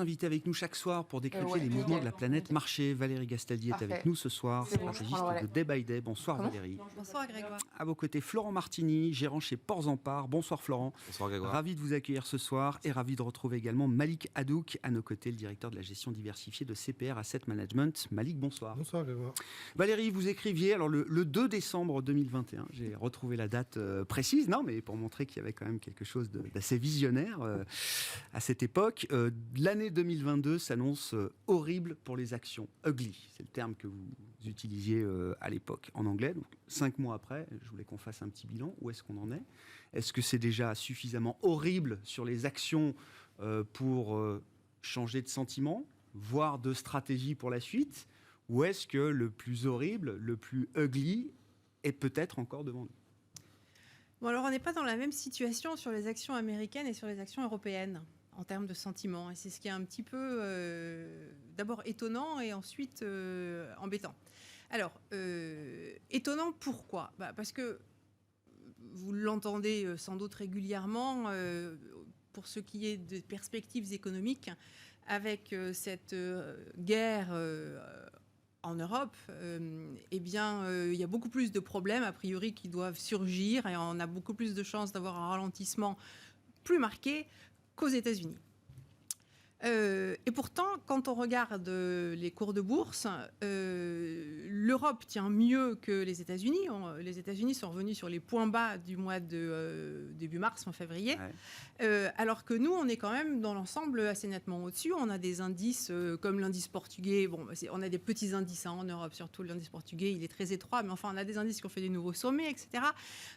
invités avec nous chaque soir pour décrypter les mouvements de la planète marché. Valérie Gastaldi est avec nous ce soir, stratégiste de Day by Day. Bonsoir Valérie. Bonsoir Grégoire. À vos côtés, Florent Martini, gérant chez Ports en Part. Bonsoir Florent. Bonsoir Grégoire. Ravi de vous accueillir ce soir et ravi de retrouver également Malik Hadouk à nos côtés, le directeur de la gestion diversifiée de CPR Asset Management. Malik, bonsoir. Bonsoir Grégoire. Valérie, vous écriviez alors le 2 décembre 2021, j'ai retrouvé la date précise, non mais pour montrer qu'il y avait quand même quelque chose d'assez visionnaire à cette époque. L'année 2022 s'annonce horrible pour les actions. Ugly, c'est le terme que vous utilisiez à l'époque en anglais. Donc 5 mois après, je voulais qu'on fasse un petit bilan. Où est-ce qu'on en est? Est-ce que c'est déjà suffisamment horrible sur les actions pour changer de sentiment, voire de stratégie pour la suite? Ou est-ce que le plus horrible, le plus ugly est peut-être encore devant nous? Bon, alors on n'est pas dans la même situation sur les actions américaines et sur les actions européennes en termes de sentiments. Et c'est ce qui est un petit peu d'abord étonnant et ensuite embêtant. Alors, étonnant pourquoi? Parce que vous l'entendez sans doute régulièrement, pour ce qui est des perspectives économiques, avec cette guerre en Europe, eh bien, il y a beaucoup plus de problèmes, a priori, qui doivent surgir, et on a beaucoup plus de chances d'avoir un ralentissement plus marqué qu'aux États-Unis. Et pourtant, quand on regarde les cours de bourse, l'Europe tient mieux que les États-Unis. Les États-Unis sont revenus sur les points bas du mois de début mars, en février. Ouais. Alors que nous, on est quand même dans l'ensemble assez nettement au-dessus. On a des indices comme l'indice portugais. Bon, on a des petits indices en Europe, surtout l'indice portugais, il est très étroit. Mais enfin, on a des indices qui ont fait des nouveaux sommets, etc.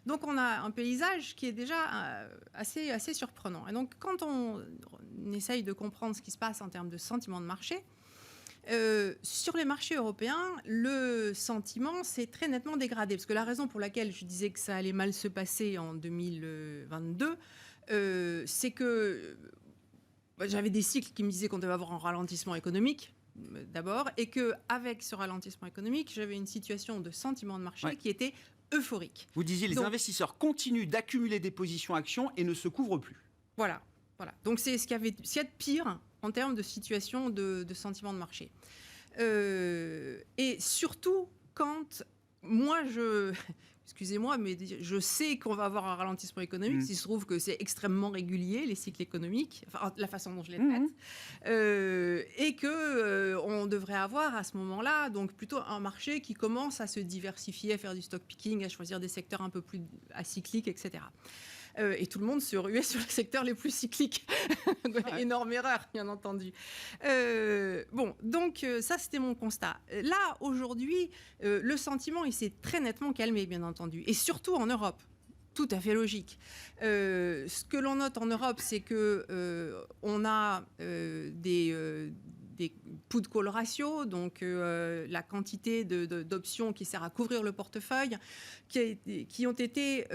Donc, on a un paysage qui est déjà assez surprenant. Et donc, quand on essaye de comprendre ce qui se passe en termes de sentiment de marché, sur les marchés européens, le sentiment s'est très nettement dégradé. Parce que la raison pour laquelle je disais que ça allait mal se passer en 2022, c'est que j'avais des cycles qui me disaient qu'on devait avoir un ralentissement économique, d'abord, et qu'avec ce ralentissement économique, j'avais une situation de sentiment de marché qui était euphorique. Vous disiez les investisseurs continuent d'accumuler des positions actions et ne se couvrent plus. Voilà. Donc c'est ce qu'il y a de pire en termes de situation de sentiment de marché. Et surtout quand moi excusez-moi, mais je sais qu'on va avoir un ralentissement économique, s'il se trouve que c'est extrêmement régulier, les cycles économiques, enfin, la façon dont je les traite, et qu'on devrait avoir à ce moment-là donc plutôt un marché qui commence à se diversifier, à faire du stock picking, à choisir des secteurs un peu plus acycliques, etc. Et tout le monde se ruait sur les secteurs les plus cycliques. Énorme erreur, bien entendu. Bon, donc ça, c'était mon constat. Là, aujourd'hui, le sentiment, il s'est très nettement calmé, bien entendu. Et surtout en Europe. Tout à fait logique. Ce que l'on note en Europe, c'est qu'on a des put call ratio, donc la quantité d'options qui sert à couvrir le portefeuille, qui ont été...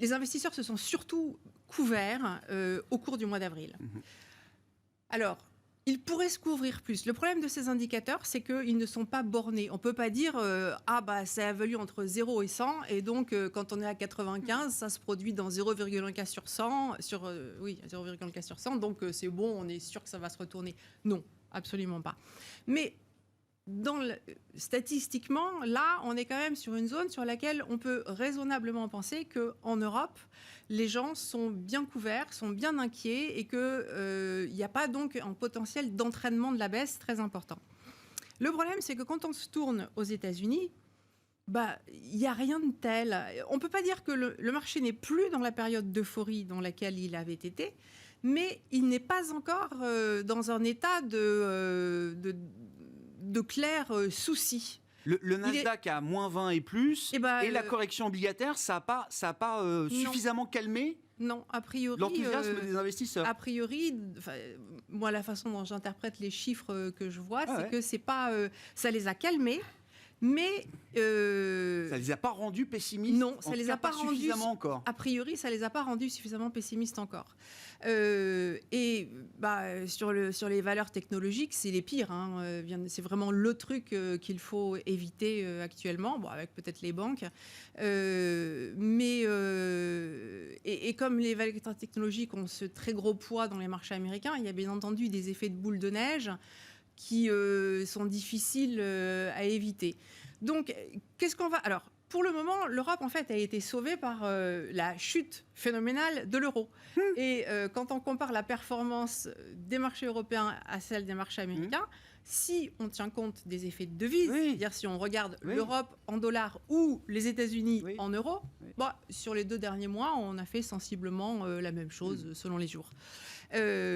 les investisseurs se sont surtout couverts au cours du mois d'avril. Alors, ils pourraient se couvrir plus. Le problème de ces indicateurs, c'est qu'ils ne sont pas bornés. On ne peut pas dire ça a valu entre 0 et 100, et donc quand on est à 95, ça se produit dans 0,1 cas sur 100, 0,1 cas sur 100, donc c'est bon, on est sûr que ça va se retourner. Non, absolument pas. Mais statistiquement, là, on est quand même sur une zone sur laquelle on peut raisonnablement penser qu'en Europe, les gens sont bien couverts, sont bien inquiets et qu'il n'y a pas donc un potentiel d'entraînement de la baisse très important. Le problème, c'est que quand on se tourne aux États-Unis, il n'y a rien de tel. On ne peut pas dire que le marché n'est plus dans la période d'euphorie dans laquelle il avait été, mais il n'est pas encore dans un état de clairs soucis. Le Nasdaq a moins 20 et plus, et la correction obligataire, ça n'a pas suffisamment calmé Non, a priori... l'enthousiasme des investisseurs. A priori, moi, la façon dont j'interprète les chiffres que je vois, c'est que c'est pas, ça les a calmés, Mais ça les a pas rendus pessimistes. Non, ça les a pas rendus suffisamment encore. A priori, ça les a pas rendus suffisamment pessimistes encore. Sur les valeurs technologiques, c'est les pires. C'est vraiment le truc qu'il faut éviter actuellement, avec peut-être les banques. Et comme les valeurs technologiques ont ce très gros poids dans les marchés américains, il y a bien entendu des effets de boule de neige qui sont difficiles à éviter. Donc, qu'est-ce qu'on va... Alors, pour le moment, l'Europe, en fait, a été sauvée par la chute phénoménale de l'euro. Et quand on compare la performance des marchés européens à celle des marchés américains, si on tient compte des effets de devise, c'est-à-dire si on regarde l'Europe en dollars ou les États-Unis en euros, sur les 2 derniers mois, on a fait sensiblement la même chose selon les jours. Voilà,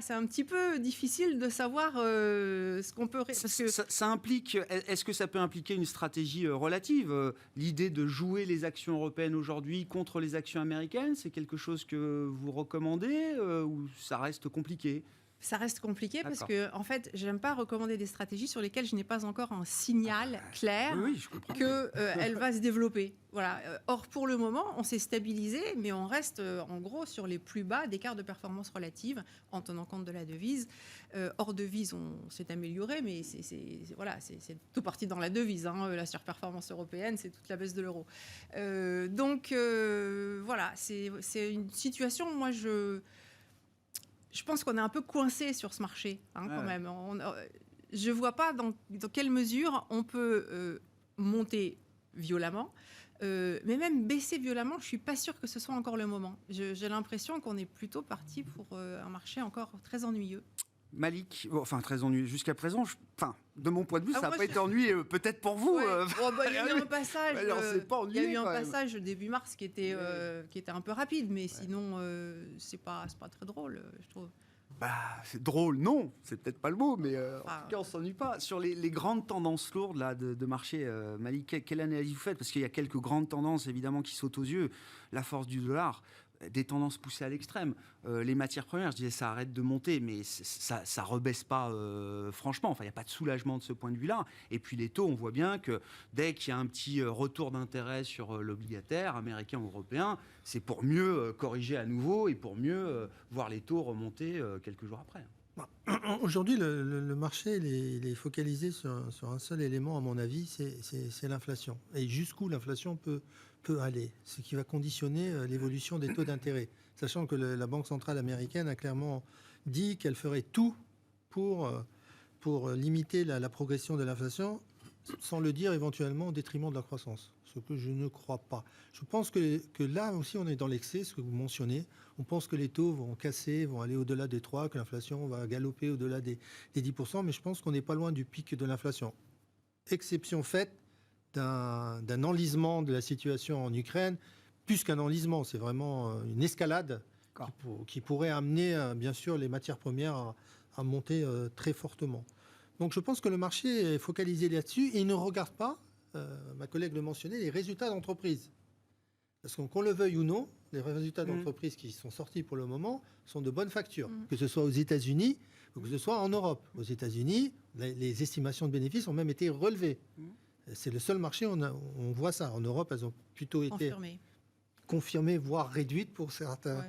c'est un petit peu difficile de savoir ce qu'on peut... Parce que ça implique... Est-ce que ça peut impliquer une stratégie relative ? L'idée de jouer les actions européennes aujourd'hui contre les actions américaines, c'est quelque chose que vous recommandez ou ça reste compliqué ? Ça reste compliqué parce que, en fait, j'aime pas recommander des stratégies sur lesquelles je n'ai pas encore un signal clair qu'elle va se développer. Voilà. Or, pour le moment, on s'est stabilisé, mais on reste en gros sur les plus bas d'écart de performance relative en tenant compte de la devise. Hors devise, on s'est amélioré, mais c'est tout parti dans la devise. La surperformance européenne, c'est toute la baisse de l'euro. Voilà, c'est une situation, moi, je pense qu'on est un peu coincé sur ce marché, quand même. Je ne vois pas dans quelle mesure on peut monter violemment, mais même baisser violemment, je ne suis pas sûre que ce soit encore le moment. J'ai l'impression qu'on est plutôt parti pour un marché encore très ennuyeux. Malik, très ennuyeux. Jusqu'à présent, de mon point de vue, ça n'a pas été ennuyeux. Peut-être pour vous. Il y a eu un passage. Il y a eu un passage début mars qui était un peu rapide, mais sinon, c'est pas très drôle, je trouve. C'est drôle, non, c'est peut-être pas le mot, mais en tout cas, on s'ennuie pas. Sur les grandes tendances lourdes là, de marché, Malik, quelle analyse vous faites ? Parce qu'il y a quelques grandes tendances, évidemment, qui sautent aux yeux. La force du dollar, des tendances poussées à l'extrême. Les matières premières, je disais, ça arrête de monter, mais ça rebaisse pas franchement. Il n'y a pas de soulagement de ce point de vue-là. Et puis les taux, on voit bien que dès qu'il y a un petit retour d'intérêt sur l'obligataire, américain ou européen, c'est pour mieux corriger à nouveau et pour mieux voir les taux remonter quelques jours après. Aujourd'hui, le marché il est focalisé sur un seul élément, à mon avis, c'est l'inflation. Et jusqu'où l'inflation peut aller, ce qui va conditionner l'évolution des taux d'intérêt. Sachant que la Banque centrale américaine a clairement dit qu'elle ferait tout pour limiter la progression de l'inflation, sans le dire éventuellement au détriment de la croissance, ce que je ne crois pas. Je pense que là aussi on est dans l'excès, ce que vous mentionnez. On pense que les taux vont casser, vont aller au-delà des 3, que l'inflation va galoper au-delà des 10%, mais je pense qu'on n'est pas loin du pic de l'inflation. Exception faite d'un enlisement de la situation en Ukraine, plus qu'un enlisement, c'est vraiment une escalade qui pourrait amener, bien sûr, les matières premières à monter très fortement. Donc je pense que le marché est focalisé là-dessus et il ne regarde pas, ma collègue le mentionnait, les résultats d'entreprise. Parce qu'on le veuille ou non, les résultats d'entreprise qui sont sortis pour le moment sont de bonne facture, que ce soit aux États-Unis ou que ce soit en Europe. Aux États-Unis, les estimations de bénéfices ont même été relevées. C'est le seul marché où on voit ça. En Europe, elles ont plutôt été confirmées, voire réduites pour certains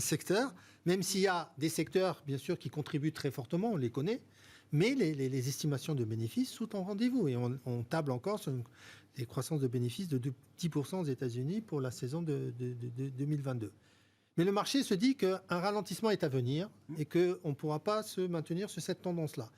secteurs, même s'il y a des secteurs, bien sûr, qui contribuent très fortement, on les connaît, mais les estimations de bénéfices sont en rendez-vous. Et on table encore sur des croissances de bénéfices de 10% aux États-Unis pour la saison de 2022. Mais le marché se dit qu'un ralentissement est à venir et qu'on ne pourra pas se maintenir sur cette tendance-là.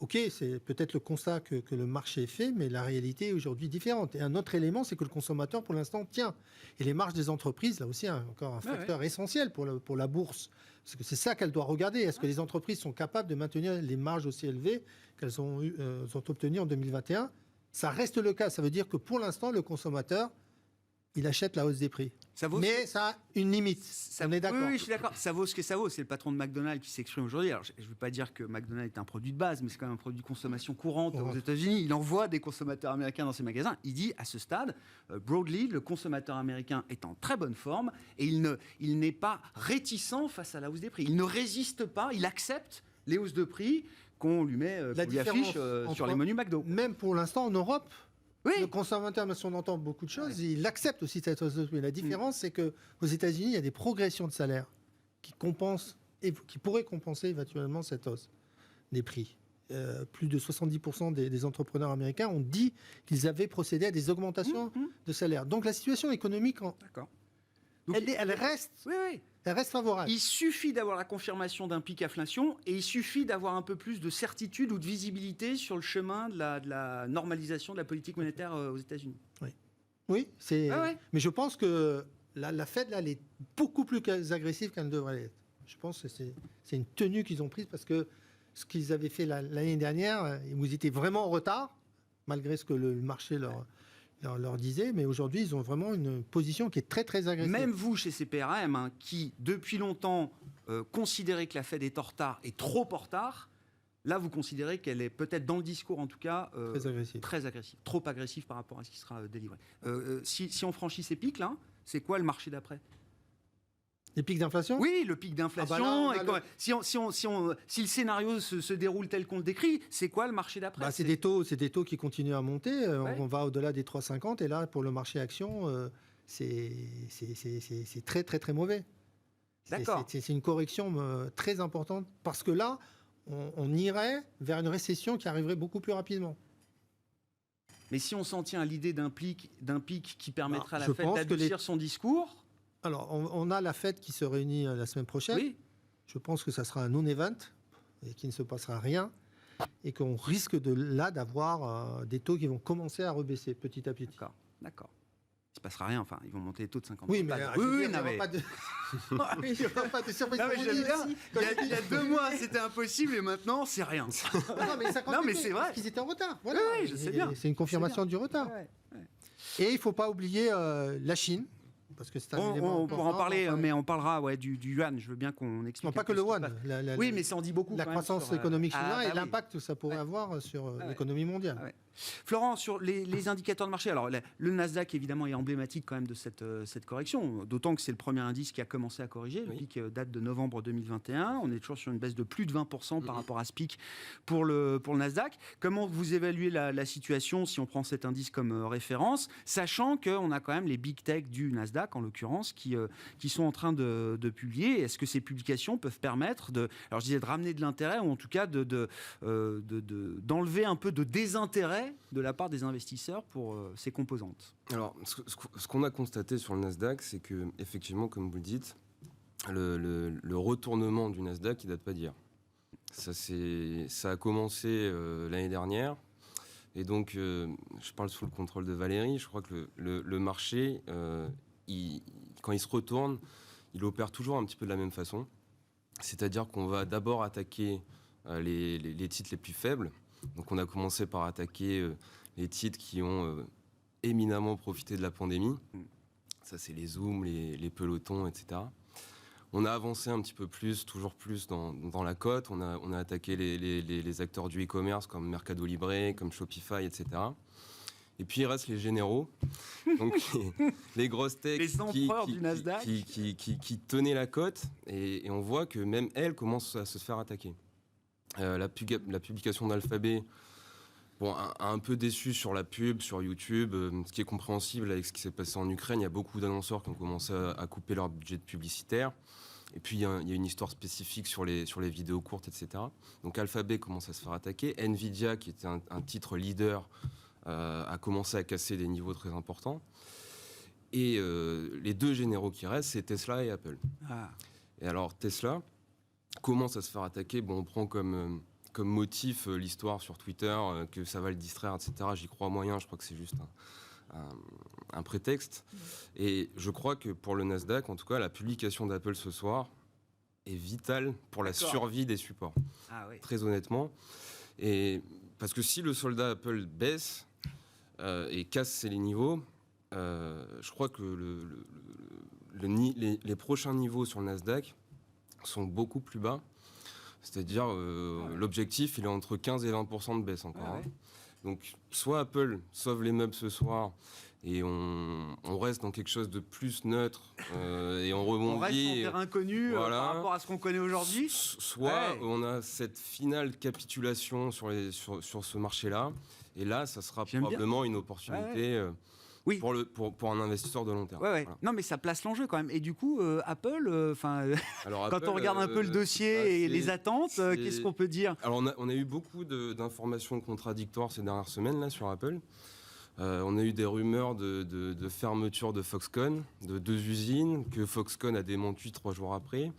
Ok, c'est peut-être le constat que le marché fait, mais la réalité est aujourd'hui différente. Et un autre élément, c'est que le consommateur, pour l'instant, tient. Et les marges des entreprises, là aussi, encore un facteur essentiel pour la bourse. Parce que c'est ça qu'elle doit regarder. Est-ce que les entreprises sont capables de maintenir les marges aussi élevées qu'elles ont obtenues en 2021 ? Ça reste le cas. Ça veut dire que pour l'instant, le consommateur, il achète la hausse des prix. Mais ça a une limite. On est d'accord. Oui, je suis d'accord. Ça vaut ce que ça vaut. C'est le patron de McDonald's qui s'exprime aujourd'hui. Alors, je ne veux pas dire que McDonald's est un produit de base, mais c'est quand même un produit de consommation courante aux États-Unis. Il envoie des consommateurs américains dans ses magasins. Il dit, à ce stade, broadly, le consommateur américain est en très bonne forme et il n'est pas réticent face à la hausse des prix. Il ne résiste pas, il accepte les hausses de prix qu'on lui met, La qu'on lui affiche différence sur entre- les menus McDo. Même pour l'instant, en Europe, Oui. le consommateur, même si on entend beaucoup de choses, il accepte aussi cette hausse de prix. La différence, c'est qu'aux États-Unis, il y a des progressions de salaire qui compensent et qui pourraient compenser éventuellement cette hausse des prix. Plus de 70% des entrepreneurs américains ont dit qu'ils avaient procédé à des augmentations de salaire. Donc la situation économique, D'accord. Donc, elle reste oui. favorable. Il suffit d'avoir la confirmation d'un pic inflation et il suffit d'avoir un peu plus de certitude ou de visibilité sur le chemin de la normalisation de la politique monétaire aux États-Unis. Oui, c'est. Ah ouais. Mais je pense que la Fed, là, elle est beaucoup plus agressive qu'elle ne devrait l'être. Je pense que c'est une tenue qu'ils ont prise parce que ce qu'ils avaient fait l'année dernière, ils étaient vraiment en retard, malgré ce que le marché leur disait. Mais aujourd'hui, ils ont vraiment une position qui est très, très agressive. Même vous, chez CPRM, hein, qui depuis longtemps considérez que la Fed est en retard et trop en retard, là, vous considérez qu'elle est peut-être dans le discours, en tout cas, très agressive. trop agressive par rapport à ce qui sera délivré. Si on franchit ces pics, là, c'est quoi le marché d'après ? Les pics d'inflation ? Oui, le pic d'inflation. Ah bah là, si le scénario se déroule tel qu'on le décrit, c'est quoi le marché d'après ? C'est des taux qui continuent à monter. On va au-delà des 3,50 et là, pour le marché action, c'est très très très mauvais. D'accord. C'est une correction très importante parce que là, on irait vers une récession qui arriverait beaucoup plus rapidement. Mais si on s'en tient à l'idée d'un pic qui permettra à la je Fed pense que d'adoucir son discours. Alors, on a la Fed qui se réunit la semaine prochaine. Oui. Je pense que ça sera un non-event et qu'il ne se passera rien et qu'on risque d'avoir des taux qui vont commencer à rebaisser petit à petit. D'accord. Il ne se passera rien. Enfin, ils vont monter les taux de 50 Oui, mais il n'y non, mais... aura pas de... il y aura pas de surprise. Non, mais j'aime bien. Il y a 2 mois, c'était impossible et maintenant, c'est rien. Non, mais c'est vrai. Parce qu'ils étaient en retard. Voilà. Oui, je sais bien. C'est une confirmation du retard. Ouais. Et il ne faut pas oublier la Chine. Parce que c'est un élément on pourra en parler, mais on parlera du yuan. Je veux bien qu'on explique. Non, pas que le yuan. Oui, mais ça en dit beaucoup. La croissance économique chinoise et l'impact que ça pourrait Ouais. avoir sur l'économie mondiale. Ouais. Florent, sur les indicateurs de marché, alors le Nasdaq évidemment est emblématique quand même de cette correction, d'autant que c'est le premier indice qui a commencé à corriger. Le pic date de novembre 2021. On est toujours sur une baisse de plus de 20% par rapport à ce pic pour le Nasdaq. Comment vous évaluez la situation si on prend cet indice comme référence, sachant qu'on a quand même les big tech du Nasdaq en l'occurrence qui sont en train de publier. Est-ce que ces publications peuvent permettre de ramener de l'intérêt ou en tout cas d'enlever un peu de désintérêt de la part des investisseurs pour ces composantes? Alors, ce qu'on a constaté sur le Nasdaq, c'est que, effectivement, comme vous le dites, le retournement du Nasdaq, il date pas d'hier. Ça a commencé l'année dernière. Et donc, je parle sous le contrôle de Valérie. Je crois que le marché, quand il se retourne, il opère toujours un petit peu de la même façon. C'est-à-dire qu'on va d'abord attaquer les titres les plus faibles. Donc on a commencé par attaquer les titres qui ont éminemment profité de la pandémie. Ça, c'est les Zoom, les pelotons, etc. On a avancé un petit peu plus, toujours plus dans la cote. On a attaqué les acteurs du e-commerce comme Mercado Libre, comme Shopify, etc. Et puis il reste les généraux, donc les grosses tech qui tenaient la cote. Et on voit que même elles commencent à se faire attaquer. La publication d'Alphabet a un peu déçu sur la pub, sur YouTube, ce qui est compréhensible avec ce qui s'est passé en Ukraine. Il y a beaucoup d'annonceurs qui ont commencé à couper leur budget publicitaire. Et puis, il y a une histoire spécifique sur les vidéos courtes, etc. Donc, Alphabet commence à se faire attaquer. Nvidia, qui était un titre leader, a commencé à casser des niveaux très importants. Et les deux généraux qui restent, c'est Tesla et Apple. Et alors, Tesla commence à se faire attaquer. Bon, on prend comme motif l'histoire sur Twitter, que ça va le distraire, etc. J'y crois moyen, je crois que c'est juste un prétexte. Et je crois que pour le Nasdaq, en tout cas, la publication d'Apple ce soir est vitale pour la survie des supports. Très honnêtement. Et parce que si le soldat Apple baisse et casse les niveaux, je crois que les prochains niveaux sur le Nasdaq sont beaucoup plus bas. C'est-à-dire, l'objectif, il est entre 15 et 20% de baisse encore. Donc, soit Apple sauve les meubles ce soir et on reste dans quelque chose de plus neutre et on On reste rebondit. en terrain connu Voilà. par rapport à ce qu'on connaît aujourd'hui. Soit Ouais. on a cette finale capitulation sur ce marché-là, et là, ça sera J'aime bien. probablement une opportunité Oui. pour un investisseur de long terme. Ouais, ouais. Voilà. Non, mais ça place l'enjeu quand même. Et du coup, Apple, Alors, quand Apple, on regarde un peu le dossier bah, et les attentes, c'est- qu'est-ce qu'on peut dire? Alors on a eu beaucoup d'informations contradictoires ces dernières semaines là sur Apple. On a eu des rumeurs de fermeture de Foxconn, de 2 usines, que Foxconn a démenti 3 jours après.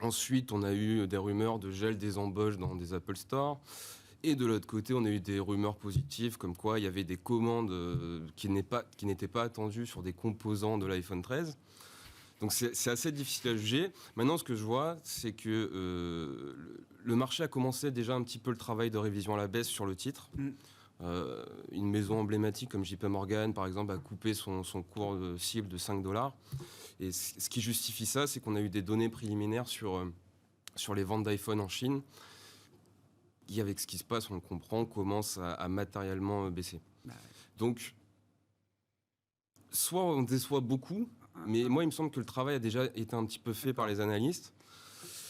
Ensuite, on a eu des rumeurs de gel des embauches dans des Apple Store. Et de l'autre côté, on a eu des rumeurs positives, comme quoi il y avait des commandes qui n'étaient pas attendues sur des composants de l'iPhone 13. Donc c'est assez difficile à juger. Maintenant, ce que je vois, c'est que le marché a commencé déjà un petit peu le travail de révision à la baisse sur le titre. Une maison emblématique comme JP Morgan, par exemple, a coupé son cours de cible de 5 $. Et ce qui justifie ça, c'est qu'on a eu des données préliminaires sur les ventes d'iPhone en Chine, qui, avec ce qui se passe, on le comprend, commence à matériellement baisser. Donc, soit on déçoit beaucoup, mais moi, il me semble que le travail a déjà été un petit peu fait par les analystes.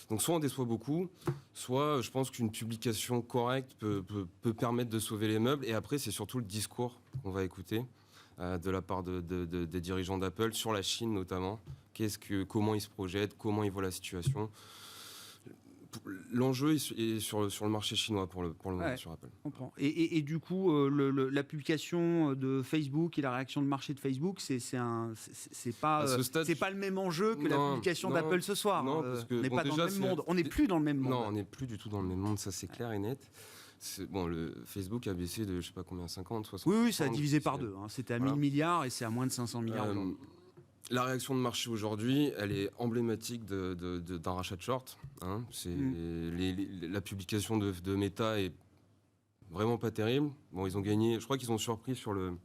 Donc, soit on déçoit beaucoup, soit je pense qu'une publication correcte peut permettre de sauver les meubles. Et après, c'est surtout le discours qu'on va écouter de la part des dirigeants d'Apple sur la Chine notamment. Comment ils se projettent, comment ils voient la situation. L'enjeu est sur le marché chinois pour le moment sur Apple. Je comprends. Et du coup, la publication de Facebook et la réaction de marché de Facebook, c'est pas le même enjeu que la publication d'Apple ce soir. Non, parce que, on n'est pas dans le même monde. On n'est plus dans le même monde. Non, on n'est plus du tout dans le même monde, ça c'est clair et net. Le Facebook a baissé de je sais pas combien, 50, 60. Oui, ça a divisé par deux. C'était à 1000 milliards et c'est à moins de 500 milliards aujourd'hui. La réaction de marché aujourd'hui, elle est emblématique d'un rachat de short. La publication de Meta est vraiment pas terrible. Bon, ils ont gagné, je crois qu'ils ont surpris sur le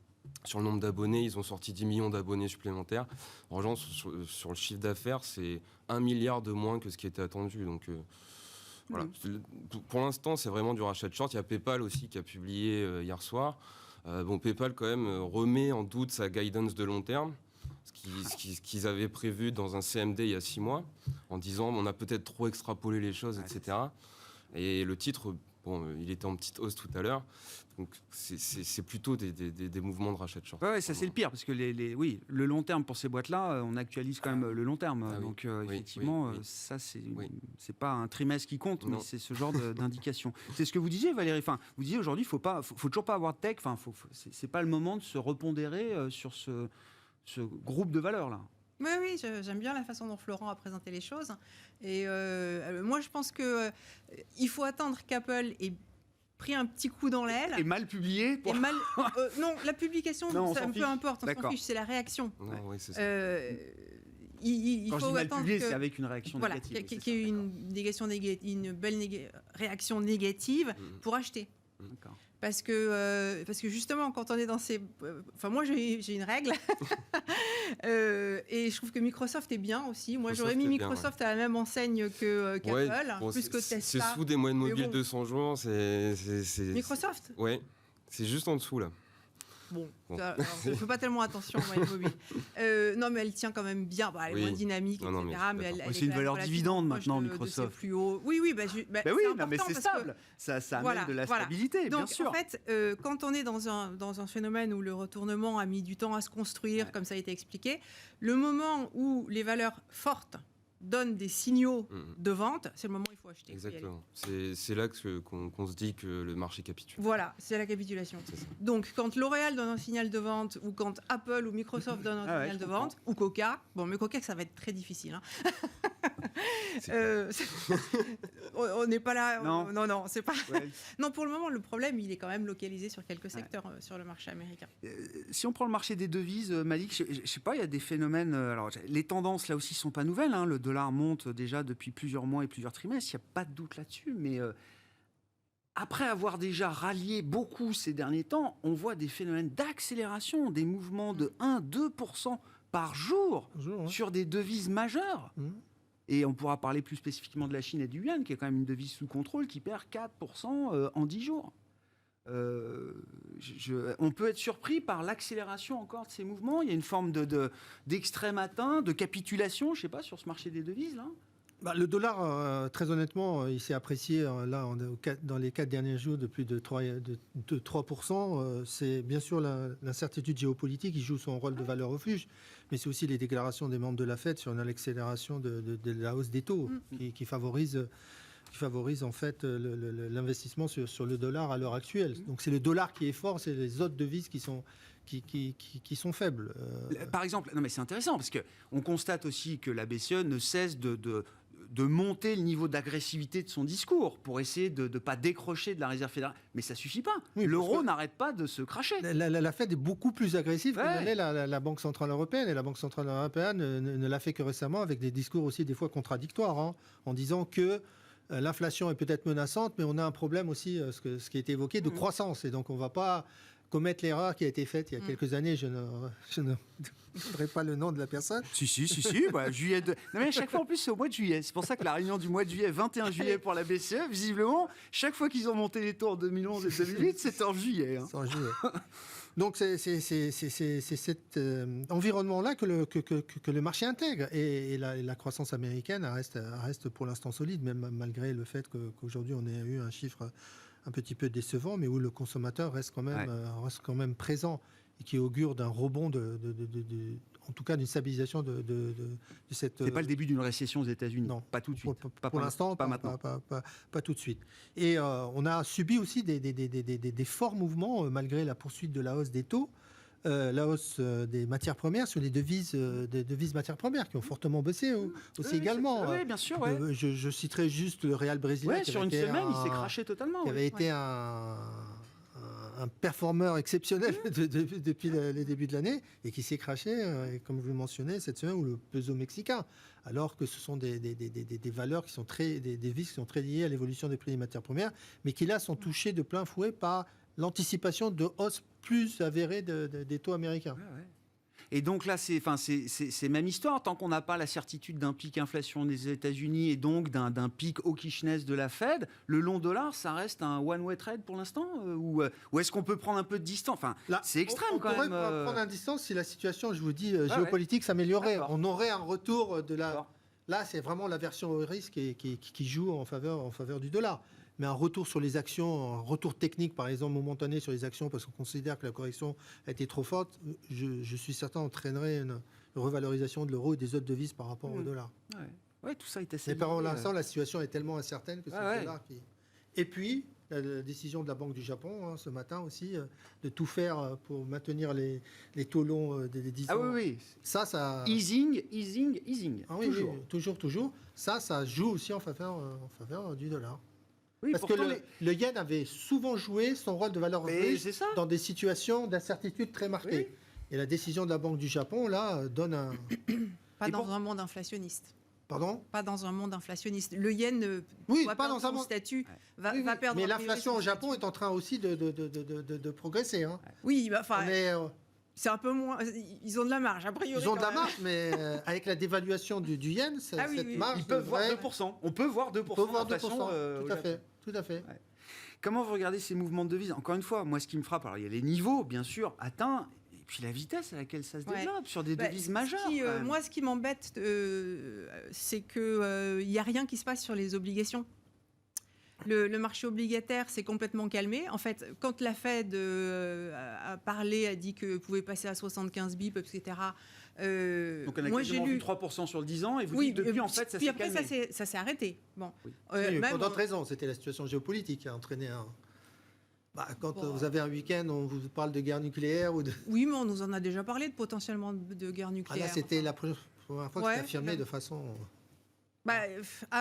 nombre d'abonnés, ils ont sorti 10 millions d'abonnés supplémentaires. En revanche, sur le chiffre d'affaires, c'est 1 milliard de moins que ce qui était attendu. Donc voilà. Pour l'instant, c'est vraiment du rachat de short. Il y a PayPal aussi qui a publié hier soir. PayPal quand même remet en doute sa guidance de long terme. Ce qu'ils avaient prévu dans un CMD il y a 6 mois, en disant on a peut-être trop extrapolé les choses, etc. Et le titre, il était en petite hausse tout à l'heure. Donc c'est plutôt des mouvements de rachat de short. Ouais, ça c'est le pire, parce que le long terme pour ces boîtes-là, on actualise quand même le long terme. Donc effectivement, ça c'est pas un trimestre qui compte, mais c'est ce genre d'indication. C'est ce que vous disiez, Valérie. Enfin, vous disiez aujourd'hui, faut toujours pas avoir de tech. Enfin, c'est pas le moment de se repondérer sur ce groupe de valeurs là. Oui, j'aime bien la façon dont Florent a présenté les choses. Et moi, je pense que il faut attendre qu'Apple ait pris un petit coup dans l'aile. Et mal publié. Non, la publication, non, ça peu importe, on s'en fiche, c'est la réaction. Non, oui, c'est ça. Il Quand faut je dis mal attendre publié, c'est avec une réaction négative. Voilà, qu'il y ait une belle réaction négative pour acheter. D'accord. Parce que justement, quand on est dans ces... Enfin, moi, j'ai une règle. Et je trouve que Microsoft est bien aussi. Moi, j'aurais mis Microsoft à la même enseigne qu'Apple, plus que Tesla. C'est sous des moyennes mobiles de 100 jours. Microsoft ? Ouais, c'est juste en dessous, là. Bon, on ne fait pas tellement attention aux moyennes mobiles. Non, mais elle tient quand même bien. Elle est moins dynamique, etc. Mais c'est une valeur dividende maintenant, Microsoft. Plus haut. Oui, oui, mais c'est stable. Ça amène de la stabilité, donc, bien sûr. En fait, quand on est dans un phénomène où le retournement a mis du temps à se construire, comme ça a été expliqué, le moment où les valeurs fortes donnent des signaux de vente, c'est le moment où il faut acheter. Exactement. C'est là qu'on se dit que le marché capitule. Voilà, c'est la capitulation. Donc, quand L'Oréal donne un signal de vente, ou quand Apple ou Microsoft donnent un signal de vente, ou Coca, mais Coca, ça va être très difficile. On n'est pas là. Non, c'est pas. Ouais. Non, pour le moment, le problème, il est quand même localisé sur quelques secteurs sur le marché américain. Si on prend le marché des devises, Malik, je sais pas, il y a des phénomènes. Alors, les tendances là aussi sont pas nouvelles. Le dollar monte déjà depuis plusieurs mois et plusieurs trimestres. Il n'y a pas de doute là-dessus. Mais après avoir déjà rallié beaucoup ces derniers temps, on voit des phénomènes d'accélération, des mouvements de 1-2% par jour sur des devises majeures. Et on pourra parler plus spécifiquement de la Chine et du yuan, qui est quand même une devise sous contrôle, qui perd 4% en 10 jours. On peut être surpris par l'accélération encore de ces mouvements. Il y a une forme d'extrême atteint, de capitulation, je ne sais pas, sur ce marché des devises, là. Le dollar, très honnêtement, il s'est apprécié là, dans les 4 derniers jours de plus de 3%. C'est bien sûr l'incertitude géopolitique qui joue son rôle de valeur refuge, mais c'est aussi les déclarations des membres de la Fed sur l'accélération de la hausse des taux qui favorise en fait l'investissement sur le dollar à l'heure actuelle. Donc c'est le dollar qui est fort, c'est les autres devises qui sont faibles. Par exemple, non mais c'est intéressant parce qu'on constate aussi que la BCE ne cesse de monter le niveau d'agressivité de son discours pour essayer de ne pas décrocher de la réserve fédérale. Mais ça ne suffit pas. Oui, l'euro n'arrête pas de se cracher. La Fed est beaucoup plus agressive que l'est la Banque Centrale Européenne. Et la Banque Centrale Européenne ne l'a fait que récemment avec des discours aussi des fois contradictoires, en disant que l'inflation est peut-être menaçante, mais on a un problème aussi, ce qui a été évoqué, de croissance. Et donc on ne va pas commettre l'erreur qui a été faite il y a quelques années. Je ne voudrais pas le nom de la personne. Si. Juillet non, mais à chaque fois, en plus, c'est au mois de juillet. C'est pour ça que la réunion du mois de juillet, 21 juillet pour la BCE, visiblement, chaque fois qu'ils ont monté les taux en 2011 et 2008, c'était en juillet. C'est en juillet. Donc c'est cet environnement-là que le marché intègre. Et la croissance américaine reste pour l'instant solide, même malgré le fait qu'aujourd'hui on ait eu un chiffre un petit peu décevant, mais où le consommateur reste quand même présent et qui augure d'un rebond, en tout cas d'une stabilisation de cette... C'est pas le début d'une récession aux États-Unis. Non, pas tout de suite. Pour l'instant, pas maintenant. Pas tout de suite. Et on a subi aussi des forts mouvements malgré la poursuite de la hausse des taux. La hausse des matières premières sur les devises matières premières qui ont fortement baissé aussi également. Oui, bien sûr. Ouais. Je citerai juste le Real brésilien. Ouais, sur une semaine, il s'est craché totalement. Qui avait été un performeur exceptionnel depuis les débuts de l'année et qui s'est craché, comme vous le mentionnez, cette semaine, ou le peso mexicain, alors que ce sont des valeurs qui sont des devises qui sont très liées à l'évolution des prix des matières premières, mais qui là sont touchées de plein fouet par l'anticipation de hausse plus avérée des taux américains. Ouais. Et donc là, c'est même histoire. Tant qu'on n'a pas la certitude d'un pic inflation des États-Unis et donc d'un pic hawkishness de la Fed, le long dollar, ça reste un one-way trade pour l'instant ou est-ce qu'on peut prendre un peu de distance? Enfin, là, c'est extrême quand même. On pourrait prendre un distance si la situation, je vous dis, géopolitique s'améliorait. On aurait un retour de la... Là, c'est vraiment la version au risque qui joue en faveur du dollar. Mais un retour sur les actions, un retour technique, par exemple, momentané sur les actions, parce qu'on considère que la correction a été trop forte, je suis certain entraînerait une revalorisation de l'euro et des autres devises par rapport au dollar. Ouais, tout ça est assez... Mais par l'instant, la situation est tellement incertaine que c'est le dollar qui... Et puis, la décision de la Banque du Japon, ce matin aussi, de tout faire pour maintenir les taux longs des 10 ans. Ah oui. Ça... Easing. Ah, oui, toujours. Ça joue aussi en faveur du dollar. Oui, parce que le yen avait souvent joué son rôle de valeur refuge dans des situations d'incertitude très marquées. Oui. Et la décision de la Banque du Japon, là, donne un... Pas dans un monde inflationniste. Pardon ? Pas dans un monde inflationniste. Le yen pas dans son statut, va perdre... Mais l'inflation au Japon est en train aussi de progresser. Hein. Oui, c'est un peu moins... Ils ont de la marge, a priori. Ils ont de la marge, mais avec la dévaluation du yen, cette marge... Ils peuvent voir 2%. On peut voir 2% d'inflation. Tout à fait. Ouais. Comment vous regardez ces mouvements de devises? Encore une fois, moi, ce qui me frappe, alors il y a les niveaux, bien sûr, atteints, et puis la vitesse à laquelle ça se développe sur des devises majeures. Moi, ce qui m'embête, c'est qu'il n'y a rien qui se passe sur les obligations. Le marché obligataire s'est complètement calmé. En fait, quand la Fed a parlé, a dit que pouvait passer à 75 bips, etc. Donc on a quasiment vu 3% sur le 10 ans et vous dites depuis en fait ça s'est calmé. Puis après ça s'est arrêté. Bon. Pour d'autres raisons, c'était la situation géopolitique qui a entraîné un... quand vous avez un week-end, on vous parle de guerre nucléaire ou de... Oui, mais on nous en a déjà parlé potentiellement de guerre nucléaire. Là, c'était la première fois que c'était affirmé de façon...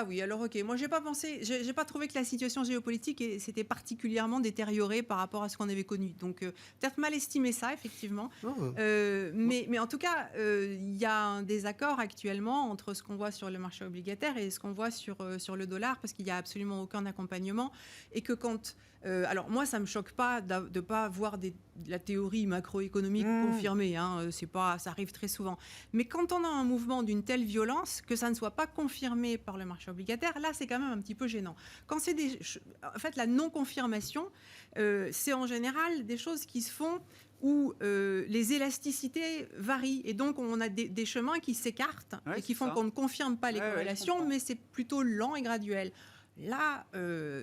oui, alors ok. Moi, j'ai pas trouvé que la situation géopolitique s'était particulièrement détériorée par rapport à ce qu'on avait connu. Donc, peut-être mal estimé ça, effectivement. Mais en tout cas, il y a un désaccord actuellement entre ce qu'on voit sur le marché obligataire et ce qu'on voit sur le dollar, parce qu'il n'y a absolument aucun accompagnement. Et que quand Alors moi, ça me choque pas de pas avoir de la théorie macroéconomique confirmée. Ça arrive très souvent. Mais quand on a un mouvement d'une telle violence, que ça ne soit pas confirmé par le marché obligataire, là, c'est quand même un petit peu gênant. Quand c'est en fait, la non-confirmation, c'est en général des choses qui se font où les élasticités varient. Et donc, on a des chemins qui s'écartent et qui font qu'on ne confirme pas les corrélations, mais c'est plutôt lent et graduel. Là,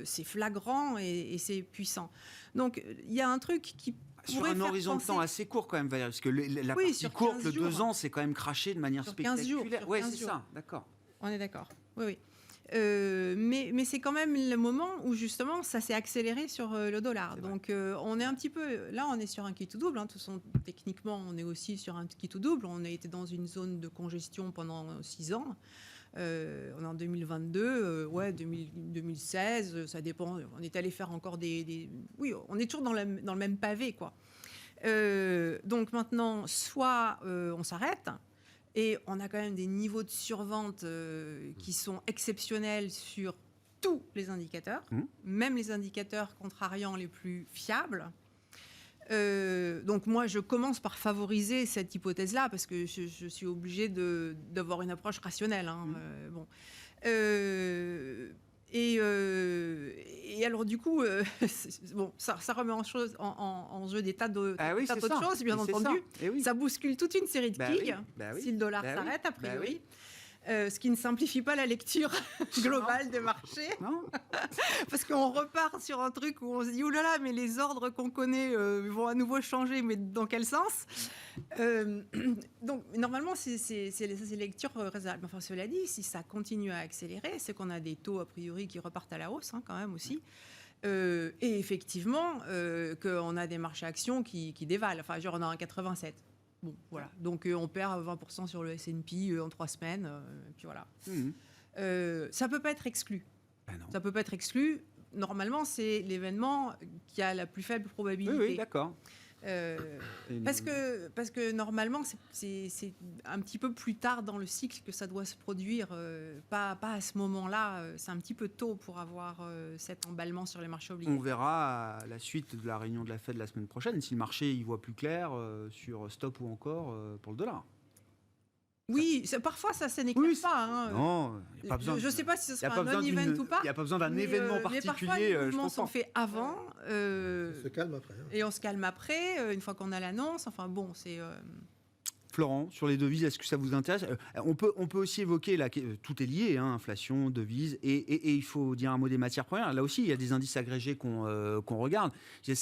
c'est flagrant et c'est puissant. Donc, il y a un truc qui sur un horizon de temps assez court quand même, Valérie, parce que la partie courte, le 2 ans, c'est quand même craché de manière spectaculaire. Oui, c'est ça, d'accord. On est d'accord, oui. Mais c'est quand même le moment où justement ça s'est accéléré sur le dollar. Donc on est un petit peu là, on est sur un qui tout double. De toute façon, techniquement, on est aussi sur un qui tout double. On a été dans une zone de congestion pendant 6 ans. On est en 2022, 2016, ça dépend. On est allé faire encore oui, on est toujours dans le même pavé, quoi. Donc maintenant, soit on s'arrête. Et on a quand même des niveaux de survente qui sont exceptionnels sur tous les indicateurs, même les indicateurs contrariants les plus fiables. Donc moi, je commence par favoriser cette hypothèse-là parce que je suis obligée d'avoir une approche rationnelle. Et alors du coup, ça remet en jeu des tas d'autres choses, bien entendu. Ça bouscule toute une série de quilles si le dollar s'arrête, a priori. Ce qui ne simplifie pas la lecture globale des marchés. Non. Parce qu'on repart sur un truc où on se dit « Ouh là là, mais les ordres qu'on connaît vont à nouveau changer, mais dans quel sens ?» Donc, normalement, c'est lecture raisonnable. Enfin, cela dit, si ça continue à accélérer, c'est qu'on a des taux, a priori, qui repartent à la hausse, quand même, aussi. Et effectivement, qu'on a des marchés actions qui dévalent. Enfin, genre, on a un 87. Bon, voilà. Donc, on perd 20% sur le S&P en 3 semaines. Puis voilà. Ça ne peut pas être exclu. Ça ne peut pas être exclu. Normalement, c'est l'événement qui a la plus faible probabilité. Oui, d'accord. Parce que normalement, c'est un petit peu plus tard dans le cycle que ça doit se produire. Pas à ce moment-là. C'est un petit peu tôt pour avoir cet emballement sur les marchés obligataires. On verra à la suite de la réunion de la Fed la semaine prochaine si le marché y voit plus clair sur stop ou encore pour le dollar. Oui, parfois ça n'éclate pas. Non, y a pas besoin. Je ne sais pas si ce sera un non-event ou pas. Il n'y a pas besoin d'un événement particulier. Mais parfois, les mouvements sont faits avant. On se calme après. Et on se calme après, une fois qu'on a l'annonce. Enfin bon, c'est... Florent, sur les devises, est-ce que ça vous intéresse ? On peut aussi évoquer, tout est lié, inflation, devises, et il faut dire un mot des matières premières. Là aussi, il y a des indices agrégés qu'on regarde. Il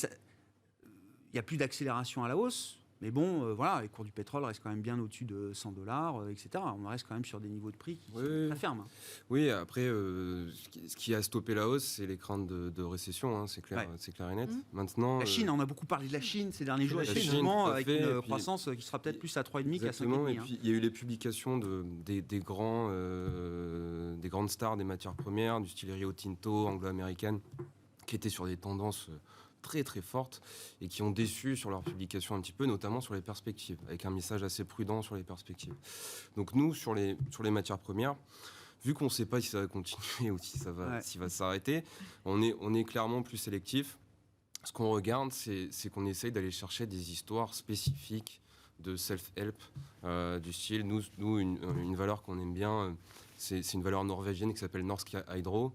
n'y a plus d'accélération à la hausse. Mais bon, voilà, les cours du pétrole restent quand même bien au-dessus de $100, etc. On reste quand même sur des niveaux de prix qui sont très fermes. Oui, après, ce qui a stoppé la hausse, c'est les craintes de récession, c'est clair, c'est clair et net. Maintenant, la Chine, on a beaucoup parlé de la Chine ces derniers jours, effectivement, avec une croissance qui sera peut-être plus à 3,5 qu'à 5,5. Et puis, il y a eu les publications des grandes stars des matières premières, du style Rio Tinto, anglo-américaine, qui étaient sur des tendances très très fortes et qui ont déçu sur leur publication un petit peu, notamment sur les perspectives, avec un message assez prudent sur les perspectives. Donc nous, sur les matières premières, vu qu'on ne sait pas si ça va continuer ou si ça va s'arrêter, on est clairement plus sélectif. Ce qu'on regarde, c'est qu'on essaye d'aller chercher des histoires spécifiques de self-help, du style, nous une valeur qu'on aime bien, c'est une valeur norvégienne qui s'appelle Norsk Hydro,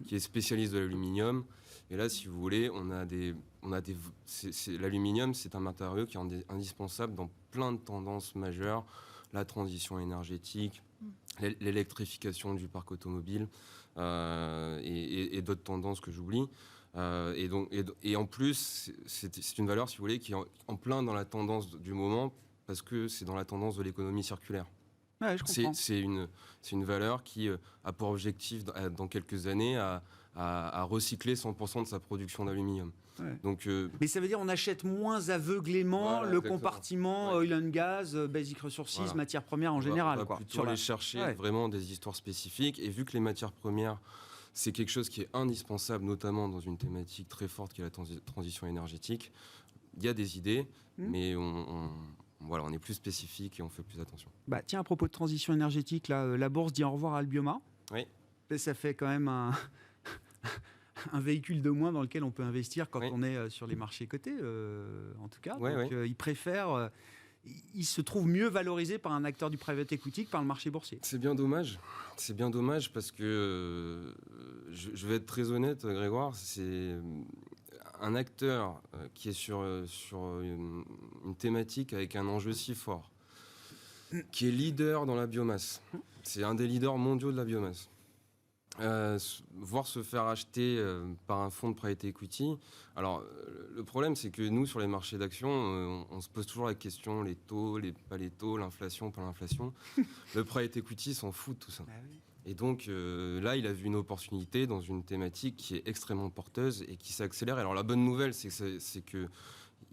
qui est spécialiste de l'aluminium. Et là, si vous voulez, l'aluminium, c'est un matériau qui est indispensable dans plein de tendances majeures, la transition énergétique, l'électrification du parc automobile et d'autres tendances que j'oublie. Et en plus, c'est une valeur, si vous voulez, qui est en plein dans la tendance du moment parce que c'est dans la tendance de l'économie circulaire. Ouais, je comprends. C'est une valeur qui a pour objectif, dans quelques années, à recycler 100% de sa production d'aluminium. Ouais. Donc, mais ça veut dire qu'on achète moins aveuglément le compartiment oil and gas, basic resources, matières premières en général. On va plutôt aller chercher vraiment des histoires spécifiques. Et vu que les matières premières, c'est quelque chose qui est indispensable, notamment dans une thématique très forte qui est la transition énergétique, il y a des idées, mais on est plus spécifique et on fait plus attention. Tiens, à propos de transition énergétique, la bourse dit au revoir à Albioma. Oui. Ça fait quand même un véhicule de moins dans lequel on peut investir quand Oui. on est sur les marchés cotés, en tout cas. Ouais, Donc, ils préfèrent. Ils se trouvent mieux valorisés par un acteur du private equity que par le marché boursier. C'est bien dommage. C'est bien dommage parce que je vais être très honnête, Grégoire. C'est un acteur qui est sur une thématique avec un enjeu si fort, qui est leader dans la biomasse. C'est un des leaders mondiaux de la biomasse. Voir se faire acheter par un fonds de private equity. Alors, le problème, c'est que nous, sur les marchés d'actions, on se pose toujours la question, les taux, pas les taux, l'inflation, pas l'inflation. Le private equity s'en fout de tout ça. Et donc, là, il a vu une opportunité dans une thématique qui est extrêmement porteuse et qui s'accélère. Alors, la bonne nouvelle, c'est que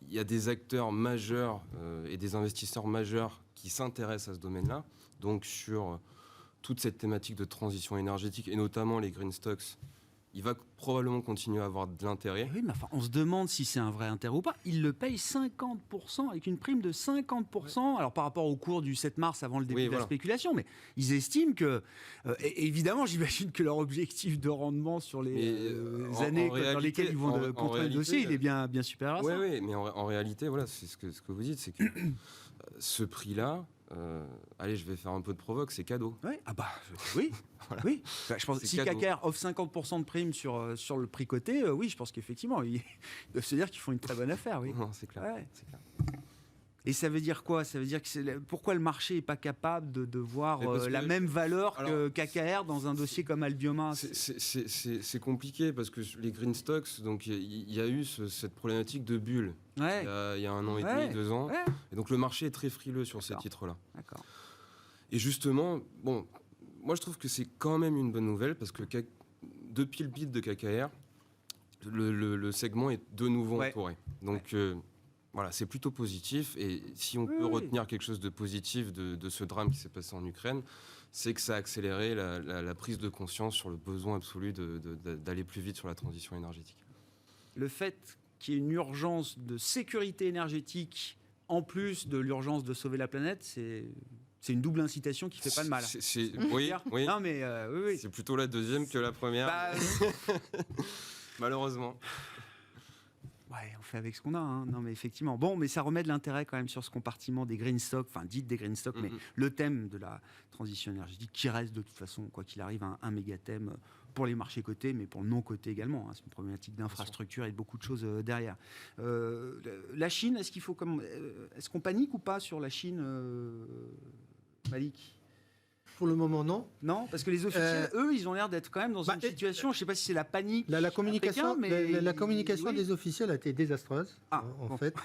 il y a des acteurs majeurs et des investisseurs majeurs qui s'intéressent à ce domaine-là. Donc, sur toute cette thématique de transition énergétique, et notamment les green stocks, il va probablement continuer à avoir de l'intérêt. Oui, mais enfin, on se demande si c'est un vrai intérêt ou pas. Ils le payent 50%, avec une prime de 50%, alors par rapport au cours du 7 mars avant le début de la spéculation, mais ils estiment que, et évidemment, j'imagine que leur objectif de rendement sur les années dans lesquelles ils vont contrôler le dossier, il est bien supérieur à ça. Oui, mais en réalité, voilà, c'est ce que vous dites, c'est que ce prix-là, allez, je vais faire un peu de provoque, c'est cadeau. Ouais. Ah bah oui, Voilà. oui. Enfin, je pense que si cadeau. KKR offre 50% de prime sur le prix coté, oui, je pense qu'effectivement, ils doivent se dire qu'ils font une très bonne affaire, oui. Non, c'est clair. Ouais. Et ça veut dire quoi? Ça veut dire que pourquoi le marché n'est pas capable de voir la même valeur que KKR dans un dossier comme Albioma? C'est compliqué parce que les green stocks, donc il y a eu cette problématique de bulle Ouais. il y a 1 an et demi, 2 ans. Ouais. Et donc le marché est très frileux sur ces D'accord. titres-là. D'accord. Et justement, bon, moi je trouve que c'est quand même une bonne nouvelle parce que depuis le bid de KKR, le segment est de nouveau entouré. Donc voilà, c'est plutôt positif. Et si on peut retenir quelque chose de positif de ce drame qui s'est passé en Ukraine, c'est que ça a accéléré la prise de conscience sur le besoin absolu d'aller plus vite sur la transition énergétique. Le fait qu'il y ait une urgence de sécurité énergétique en plus de l'urgence de sauver la planète, c'est une double incitation qui fait pas de mal. Oui. Non, mais oui. C'est plutôt la deuxième que la première. Malheureusement. Ouais, on fait avec ce qu'on a. Hein. Non, mais effectivement. Bon, mais ça remet de l'intérêt quand même sur ce compartiment des green stocks, enfin, dites des green stocks, mais le thème de la transition énergétique qui reste de toute façon, quoi qu'il arrive, un méga thème pour les marchés cotés, mais pour le non coté également. Hein. C'est une problématique d'infrastructure et de beaucoup de choses derrière. La Chine, est-ce qu'on panique ou pas sur la Chine, Malik? Pour le moment, non. Non, parce que les officiels, eux, ils ont l'air d'être quand même dans une situation, je ne sais pas si c'est la panique. La communication, Pékin, mais la communication des officiels a été désastreuse, en fait,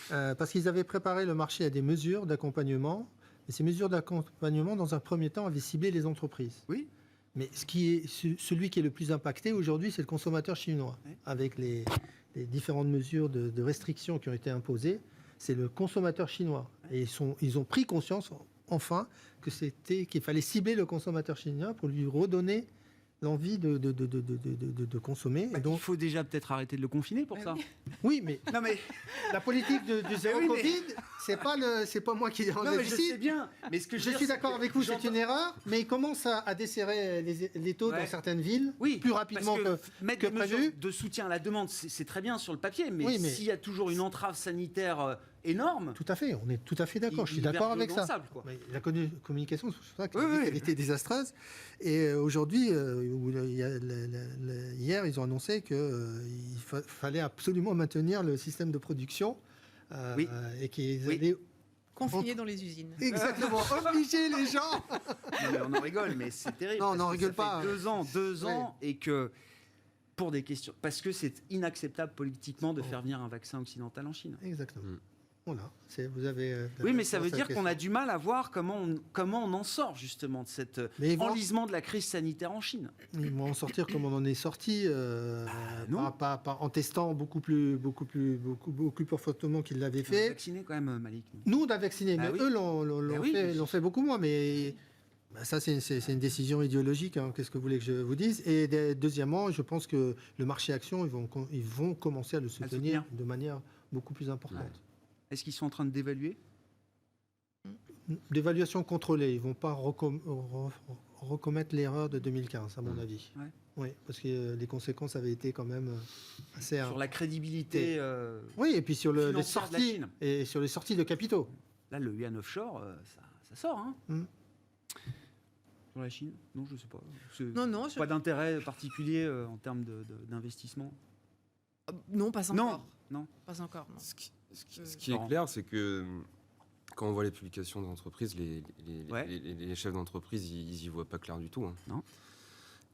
parce qu'ils avaient préparé le marché à des mesures d'accompagnement, et ces mesures d'accompagnement, dans un premier temps, avaient ciblé les entreprises. Oui. Mais celui qui est le plus impacté aujourd'hui, c'est le consommateur chinois, avec les différentes mesures de restrictions qui ont été imposées. C'est le consommateur chinois, et ils ont pris conscience, enfin, qu'il fallait cibler le consommateur chinois pour lui redonner l'envie de consommer. Et donc, il faut déjà peut-être arrêter de le confiner pour ça. Oui, mais, non, mais la politique du zéro Covid, c'est pas moi qui en décide. Je sais bien. Mais ce que je suis d'accord avec vous, c'est une erreur, mais il commence à desserrer les taux dans certaines villes plus rapidement que prévu. De soutien à la demande, c'est très bien sur le papier, mais s'il y a toujours une entrave sanitaire énorme. Tout à fait, on est tout à fait d'accord. Je suis d'accord avec ça. Mais la communication, c'est pour ça qu'elle était désastreuse. Et aujourd'hui, hier, ils ont annoncé qu'il fallait absolument maintenir le système de production et qu'ils allaient confiner dans les usines. Exactement, obliger les gens. Non, mais on en rigole, mais c'est terrible. Non, on n'en rigole pas. 2 ans, et que pour des questions, parce que c'est inacceptable politiquement de faire venir un vaccin occidental en Chine. Exactement. Voilà, vous avez. Oui, mais ça veut dire qu'on a du mal à voir comment on en sort justement de cet enlisement de la crise sanitaire en Chine. Ils vont en sortir comme on en est sorti, en testant beaucoup plus fortement qu'ils l'avaient fait. On a vacciné quand même, Malik. Nous, on a vacciné, mais eux l'ont fait beaucoup moins. Mais ça, c'est une décision idéologique. Hein. Qu'est-ce que vous voulez que je vous dise? Et deuxièmement, je pense que le marché action, ils vont commencer à le soutenir de manière beaucoup plus importante. Ouais. Est-ce qu'ils sont en train de dévaluer? D'évaluation contrôlée. Ils ne vont pas recommettre l'erreur de 2015, à mon avis. Ouais. Oui, parce que les conséquences avaient été quand même assez... Sur la crédibilité Oui, et puis sur les financière de la sorties Chine. et sur les sorties de capitaux. Là, le yuan offshore, ça sort. Hein. Mm. Sur la Chine? Non, je ne sais pas. Non, Pas d'intérêt particulier en termes d'investissement? non, pas encore. Non. Pas encore, non. Ce qui est clair, c'est que quand on voit les publications d'entreprises, les chefs d'entreprise, ils y voient pas clair du tout. Hein. Non.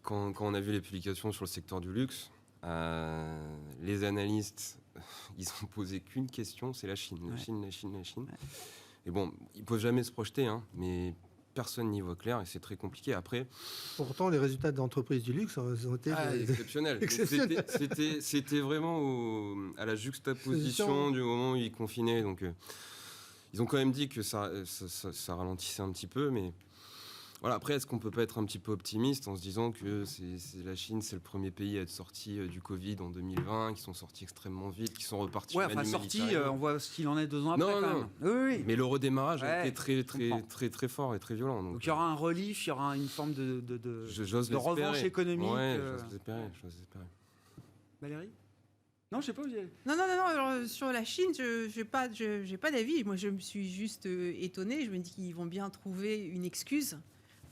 Quand on a vu les publications sur le secteur du luxe, les analystes, ils ont posé qu'une question, c'est la Chine. La Chine. Ouais. Et bon, ils peuvent jamais se projeter, hein, mais personne n'y voit clair et c'est très compliqué. Après, Pourtant, les résultats d'entreprises du luxe ont été exceptionnel. Exceptionnel. C'était vraiment à la juxtaposition du moment où ils confinaient. Donc, ils ont quand même dit que ça ralentissait un petit peu, mais voilà. Après, est-ce qu'on peut pas être un petit peu optimiste en se disant que la Chine, c'est le premier pays à être sorti du Covid en 2020, qui sont sortis extrêmement vite, qui sont repartis. Ouais, enfin, sorti, on voit ce qu'il en est 2 ans après. Non, quand non. même. Oui. Mais le redémarrage a Ouais, été très, je très, comprends. très, très fort et très violent. Donc il y aura un relief, il y aura une forme de J'ose revanche l'espérer. économique. Ouais, j'ose l'espérer. Valérie? Non, je sais pas. Non. Alors, sur la Chine, je n'ai pas d'avis. Moi, je me suis juste étonnée. Je me dis qu'ils vont bien trouver une excuse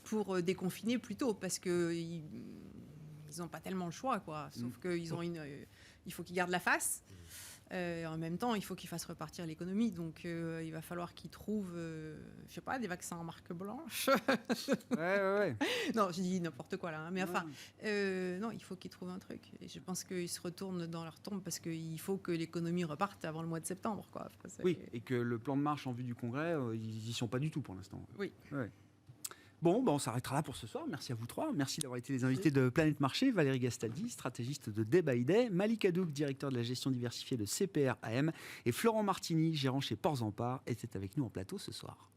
pour déconfiner plus tôt, parce qu'ils n'ont pas tellement le choix, quoi. Sauf qu'il il faut qu'ils gardent la face. En même temps, il faut qu'ils fassent repartir l'économie. Donc, il va falloir qu'ils trouvent, je sais pas, des vaccins en marque blanche. Ouais. Non, je dis n'importe quoi là. Hein. Mais enfin, non, il faut qu'ils trouvent un truc. Et je pense qu'ils se retournent dans leur tombe parce qu'il faut que l'économie reparte avant le mois de septembre, quoi. Après, Oui, et que le plan de marche en vue du Congrès, ils y sont pas du tout pour l'instant. Oui. Ouais. Bon, on s'arrêtera là pour ce soir. Merci à vous trois. Merci d'avoir été les invités de Planète Marché. Valérie Gastaldi, stratégiste de Day by Day. Malik Hadouk, directeur de la gestion diversifiée de CPR AM. Et Florent Martini, gérant chez Ports en Part, était avec nous en plateau ce soir.